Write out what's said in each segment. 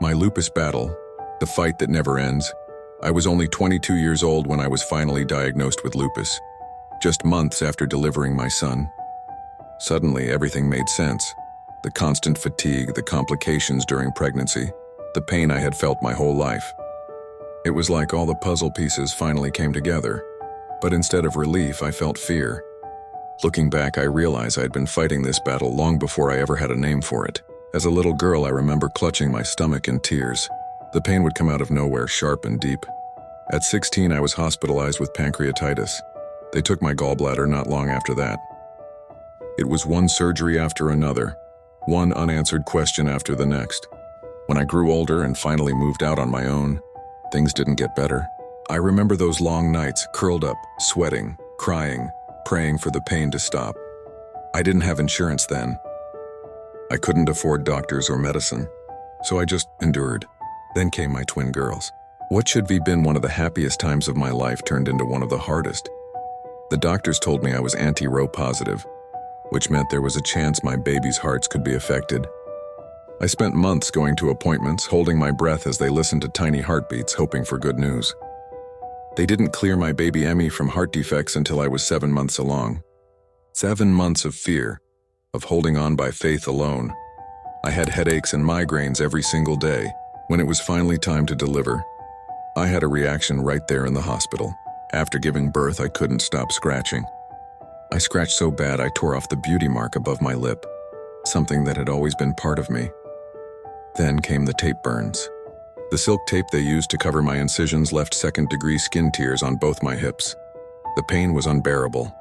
My lupus battle, the fight that never ends. I was only 22 years old when I was finally diagnosed with lupus, just months after delivering my son. Suddenly, everything made sense. The constant fatigue, the complications during pregnancy, the pain I had felt my whole life. It was like all the puzzle pieces finally came together, but instead of relief, I felt fear. Looking back, I realized I had been fighting this battle long before I ever had a name for it. As a little girl, I remember clutching my stomach in tears. The pain would come out of nowhere, sharp and deep. At 16, I was hospitalized with pancreatitis. They took my gallbladder not long after that. It was one surgery after another, one unanswered question after the next. When I grew older and finally moved out on my own, things didn't get better. I remember those long nights, curled up, sweating, crying, praying for the pain to stop. I didn't have insurance then. I couldn't afford doctors or medicine, so I just endured. Then came my twin girls. What should have been one of the happiest times of my life turned into one of the hardest. The doctors told me I was anti-Rho positive, which meant there was a chance my baby's hearts could be affected. I spent months going to appointments, holding my breath as they listened to tiny heartbeats, hoping for good news. They didn't clear my baby Emmy from heart defects until I was 7 months along. 7 months of fear, of holding on by faith alone. I had headaches and migraines every single day. When it was finally time to deliver, I had a reaction right there in the hospital. After giving birth, I couldn't stop scratching. I scratched so bad I tore off the beauty mark above my lip, something that had always been part of me. Then came the tape burns. The silk tape they used to cover my incisions left second-degree skin tears on both my hips. The pain was unbearable.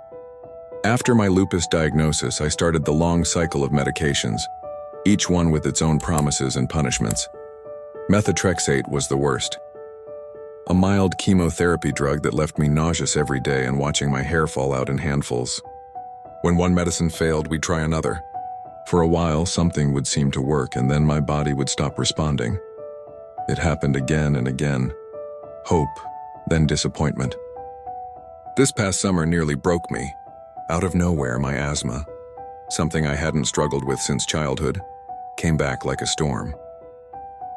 After my lupus diagnosis, I started the long cycle of medications, each one with its own promises and punishments. Methotrexate was the worst. A mild chemotherapy drug that left me nauseous every day and watching my hair fall out in handfuls. When one medicine failed, we'd try another. For a while, something would seem to work, and then my body would stop responding. It happened again and again. Hope, then disappointment. This past summer nearly broke me. Out of nowhere, my asthma, something I hadn't struggled with since childhood, came back like a storm.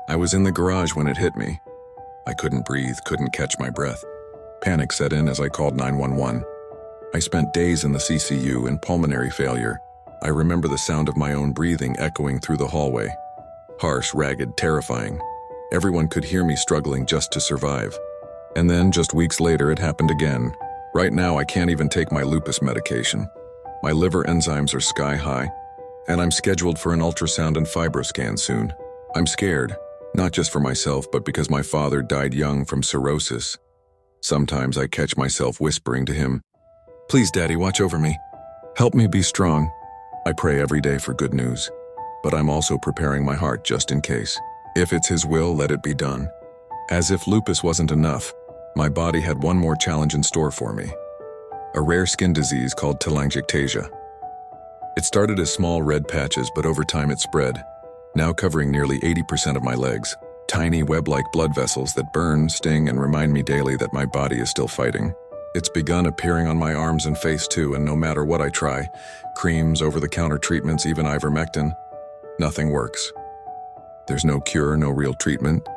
I was in the garage when it hit me. I couldn't breathe, couldn't catch my breath. Panic set in as I called 911. I spent days in the CCU in pulmonary failure. I remember the sound of my own breathing echoing through the hallway. Harsh, ragged, terrifying. Everyone could hear me struggling just to survive. And then, just weeks later, it happened again. Right now, I can't even take my lupus medication. My liver enzymes are sky high, and I'm scheduled for an ultrasound and fibroscan soon. I'm scared, not just for myself, but because my father died young from cirrhosis. Sometimes I catch myself whispering to him, "Please, Daddy, watch over me. Help me be strong." I pray every day for good news, but I'm also preparing my heart just in case. If it's His will, let it be done. As if lupus wasn't enough, my body had one more challenge in store for me. A rare skin disease called telangiectasia. It started as small red patches, but over time it spread, now covering nearly 80% of my legs. Tiny web-like blood vessels that burn, sting, and remind me daily that my body is still fighting. It's begun appearing on my arms and face too, and no matter what I try, creams, over-the-counter treatments, even ivermectin, nothing works. There's no cure, no real treatment.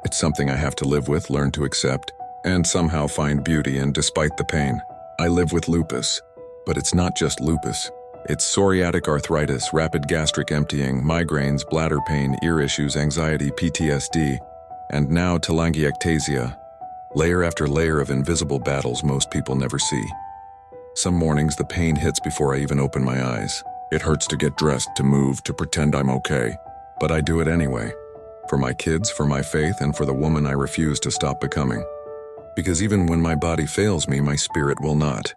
It's something I have to live with, learn to accept, and somehow find beauty in despite the pain. I live with lupus, but it's not just lupus. It's psoriatic arthritis, rapid gastric emptying, migraines, bladder pain, ear issues, anxiety, PTSD, and now telangiectasia. Layer after layer of invisible battles most people never see. Some mornings the pain hits before I even open my eyes. It hurts to get dressed, to move, to pretend I'm okay. But I do it anyway. For my kids, for my faith, and for the woman I refuse to stop becoming. Because even when my body fails me, my spirit will not.